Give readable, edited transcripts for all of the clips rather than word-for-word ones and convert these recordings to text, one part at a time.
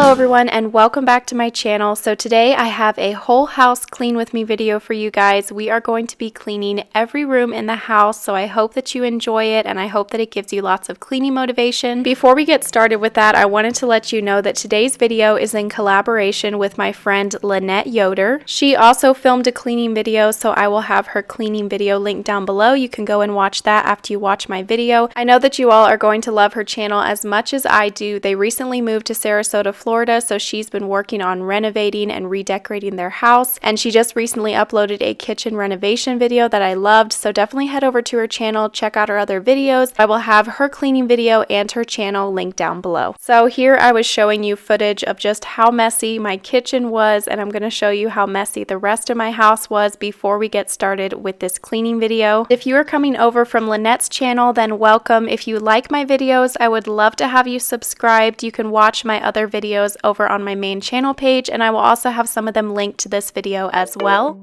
Hello everyone and welcome back to my channel. So today I have a whole house clean with me video for you guys. We are going to be cleaning every room in the house, so I hope that you enjoy it and I hope that it gives you lots of cleaning motivation. Before we get started with that, I wanted to let you know that today's video is in collaboration with my friend Lynette Yoder. She also filmed a cleaning video, so I will have her cleaning video linked down below. You can go and watch that after you watch my video. I know that you all are going to love her channel as much as I do. They recently moved to Sarasota, Florida, so she's been working on renovating and redecorating their house, and she just recently uploaded a kitchen renovation video that I loved, so definitely head over to her channel, check out her other videos. I will have her cleaning video and her channel linked down below. So here I was showing you footage of just how messy my kitchen was, and I'm going to show you how messy the rest of my house was before we get started with this cleaning video. If you are coming over from Lynette's channel, then welcome. If you like my videos, I would love to have you subscribed. You can watch my other videos over on my main channel page, and I will also have some of them linked to this video as well.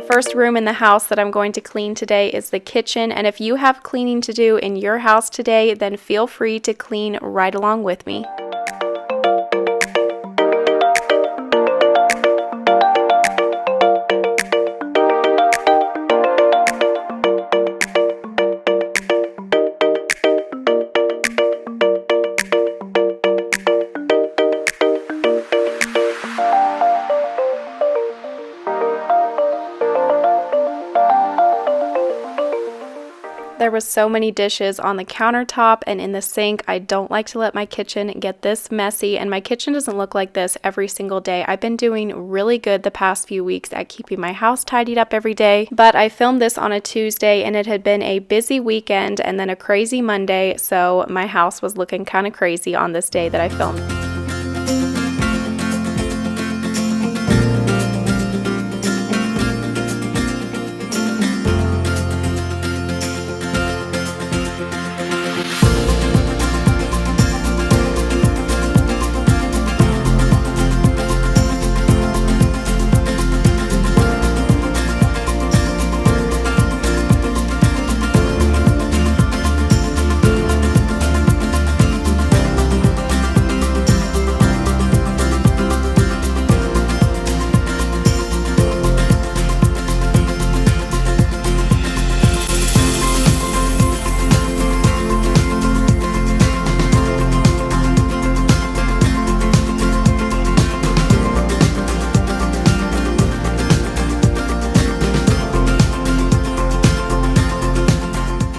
First room in the house that I'm going to clean today is the kitchen, and if you have cleaning to do in your house today, then feel free to clean right along with me. There was so many dishes on the countertop and in the sink. I don't like to let my kitchen get this messy, and my kitchen doesn't look like this every single day. I've been doing really good the past few weeks at keeping my house tidied up every day, but I filmed this on a Tuesday and it had been a busy weekend and then a crazy Monday, so my house was looking kind of crazy on this day that I filmed.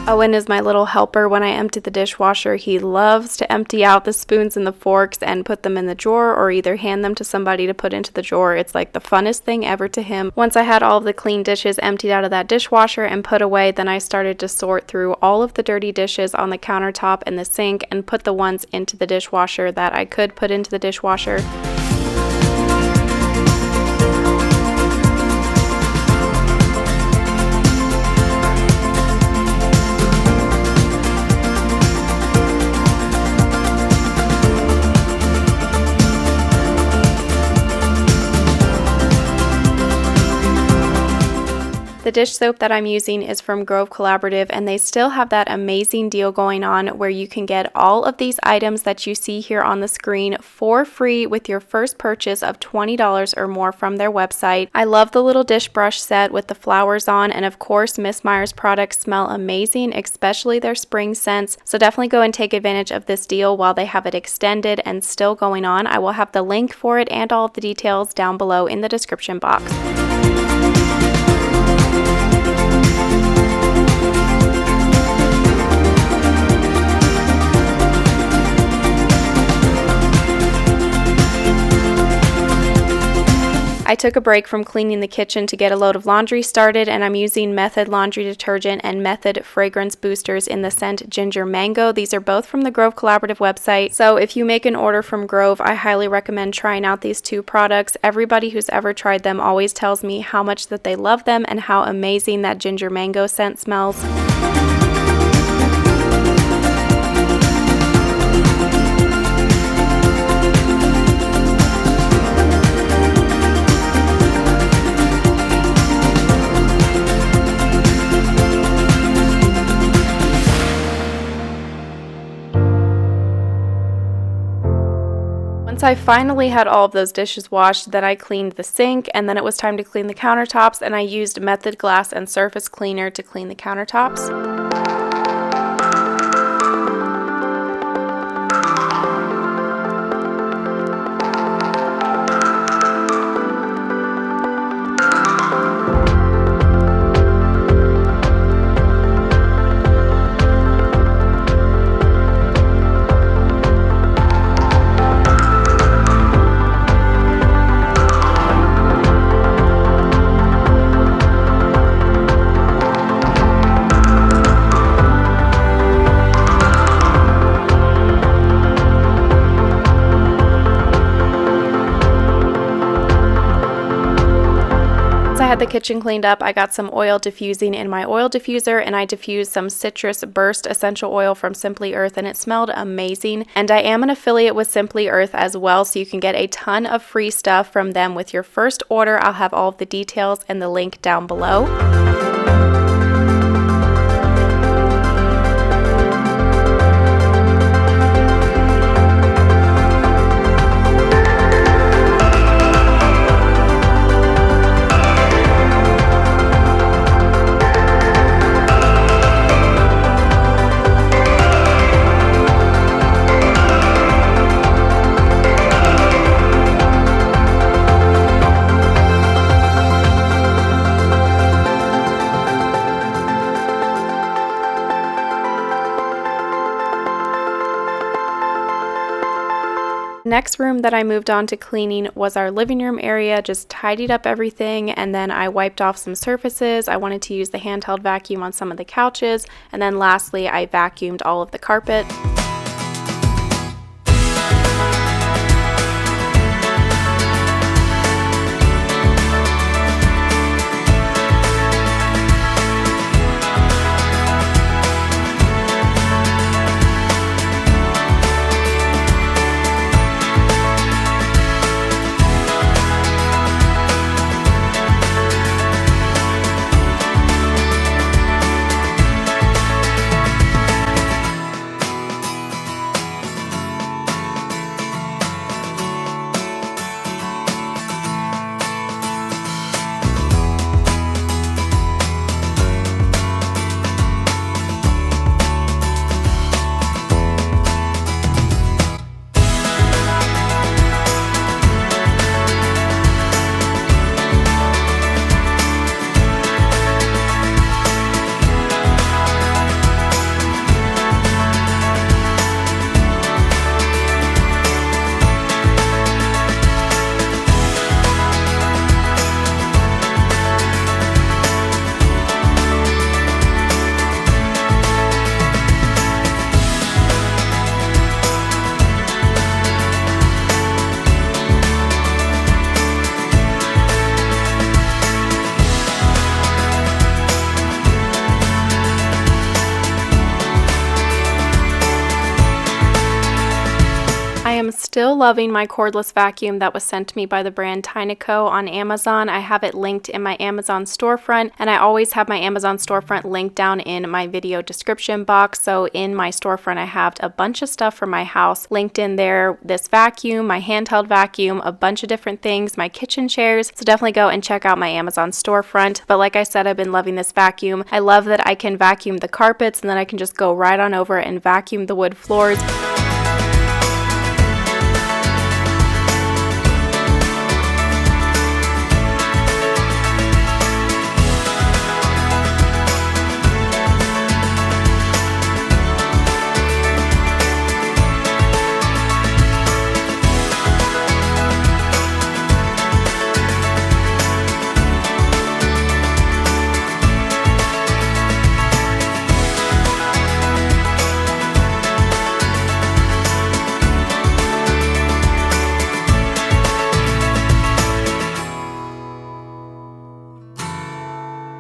Owen is my little helper. When I empty the dishwasher, he loves to empty out the spoons and the forks and put them in the drawer, or either hand them to somebody to put into the drawer. It's like the funnest thing ever to him. Once I had all of the clean dishes emptied out of that dishwasher and put away, then I started to sort through all of the dirty dishes on the countertop and the sink and put the ones into the dishwasher that I could put into the dishwasher. The dish soap that I'm using is from Grove Collaborative, and they still have that amazing deal going on where you can get all of these items that you see here on the screen for free with your first purchase of $20 or more from their website. I love the little dish brush set with the flowers on, and of course Miss Meyer's products smell amazing, especially their spring scents, so definitely go and take advantage of this deal while they have it extended and still going on. I will have the link for it and all of the details down below in the description box. I took a break from cleaning the kitchen to get a load of laundry started, and I'm using Method laundry detergent and Method fragrance boosters in the scent Ginger Mango. These are both from the Grove Collaborative website, so if you make an order from Grove, I highly recommend trying out these two products. Everybody who's ever tried them always tells me how much that they love them and how amazing that Ginger Mango scent smells. I finally had all of those dishes washed, then I cleaned the sink, and then it was time to clean the countertops, and I used Method Glass and Surface Cleaner to clean the countertops. I had the kitchen cleaned up, I got some oil diffusing in my oil diffuser, and I diffused some citrus burst essential oil from Simply Earth, and it smelled amazing. And I am an affiliate with Simply Earth as well, so you can get a ton of free stuff from them with your first order. I'll have all of the details and the link down below. Next room that I moved on to cleaning was our living room area. Just tidied up everything, and then I wiped off some surfaces. I wanted to use the handheld vacuum on some of the couches, and then lastly I vacuumed all of the carpet. I am still loving my cordless vacuum that was sent to me by the brand Tynaco on Amazon. I have it linked in my Amazon storefront, and I always have my Amazon storefront linked down in my video description box. So in my storefront, I have a bunch of stuff for my house linked in there. This vacuum, my handheld vacuum, a bunch of different things, my kitchen chairs. So definitely go and check out my Amazon storefront. But like I said, I've been loving this vacuum. I love that I can vacuum the carpets, and then I can just go right on over and vacuum the wood floors.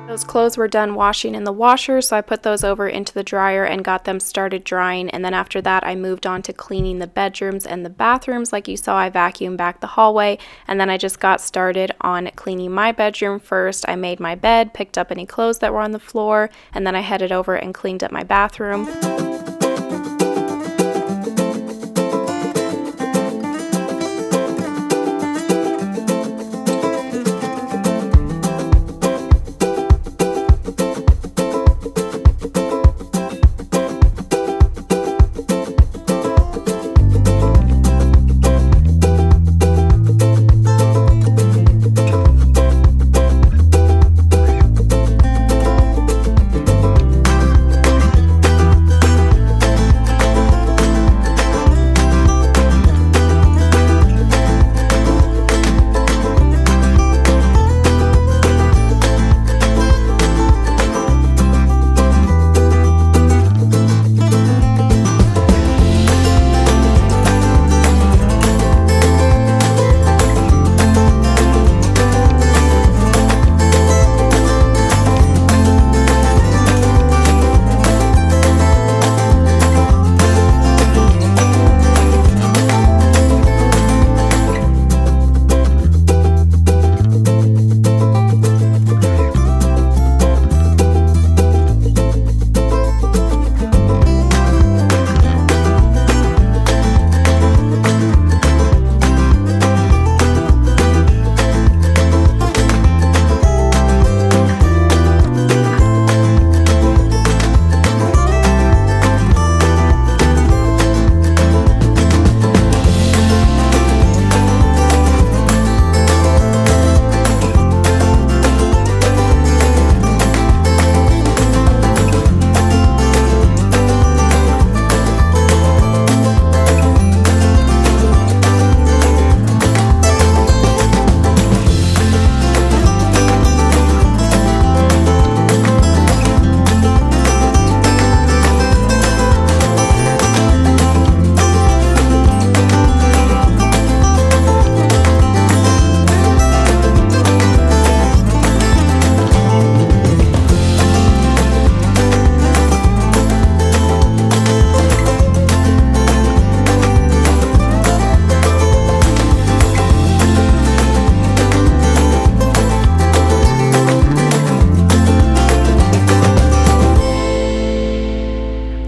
Those clothes were done washing in the washer, so I put those over into the dryer and got them started drying. And then after that, I moved on to cleaning the bedrooms and the bathrooms. Like you saw, I vacuumed back the hallway, and then I just got started on cleaning my bedroom first. I made my bed, picked up any clothes that were on the floor, and then I headed over and cleaned up my bathroom.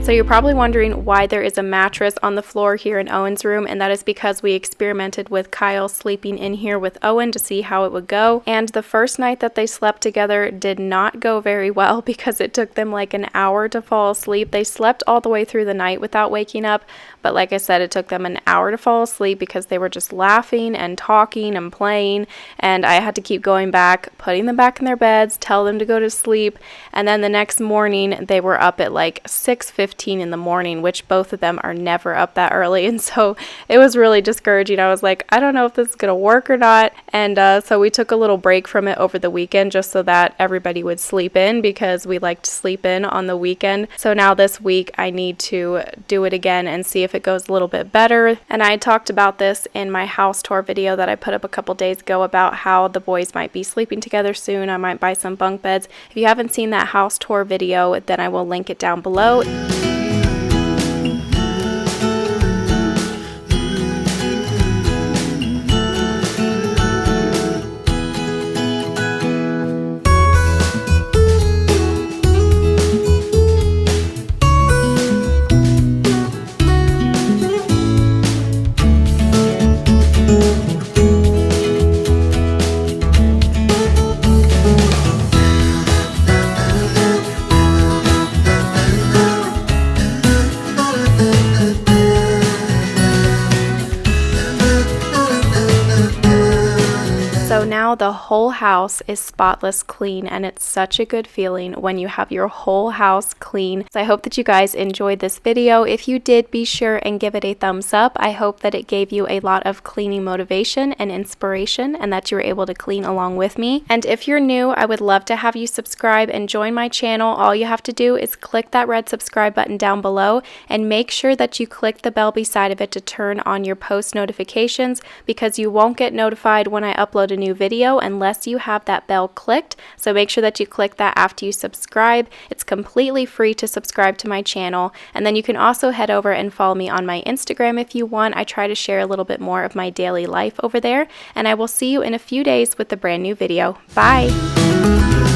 So you're probably wondering why there is a mattress on the floor here in Owen's room, and that is because we experimented with Kyle sleeping in here with Owen to see how it would go. And the first night that they slept together did not go very well because it took them like an hour to fall asleep. They slept all the way through the night without waking up, but like I said, it took them an hour to fall asleep because they were just laughing and talking and playing, and I had to keep going back, putting them back in their beds, tell them to go to sleep, and then the next morning they were up at like 6:15 in the morning, which both of them are never up that early, and so it was really discouraging. I was like, I don't know if this is gonna work or not, and so we took a little break from it over the weekend just so that everybody would sleep in, because we like to sleep in on the weekend. So now this week I need to do it again and see if it goes a little bit better. And I talked about this in my house tour video that I put up a couple days ago about how the boys might be sleeping together soon. I might buy some bunk beds. If you haven't seen that house tour video, then I will link it down below. So now the whole house is spotless clean, and it's such a good feeling when you have your whole house clean. So I hope that you guys enjoyed this video. If you did, be sure and give it a thumbs up. I hope that it gave you a lot of cleaning motivation and inspiration, and that you were able to clean along with me. And if you're new, I would love to have you subscribe and join my channel. All you have to do is click that red subscribe button down below, and make sure that you click the bell beside of it to turn on your post notifications, because you won't get notified when I upload a new video unless you have that bell clicked. So make sure that you click that after you subscribe. It's completely free to subscribe to my channel, and then you can also head over and follow me on my Instagram if you want. I try to share a little bit more of my daily life over there, and I will see you in a few days with a brand new video. Bye!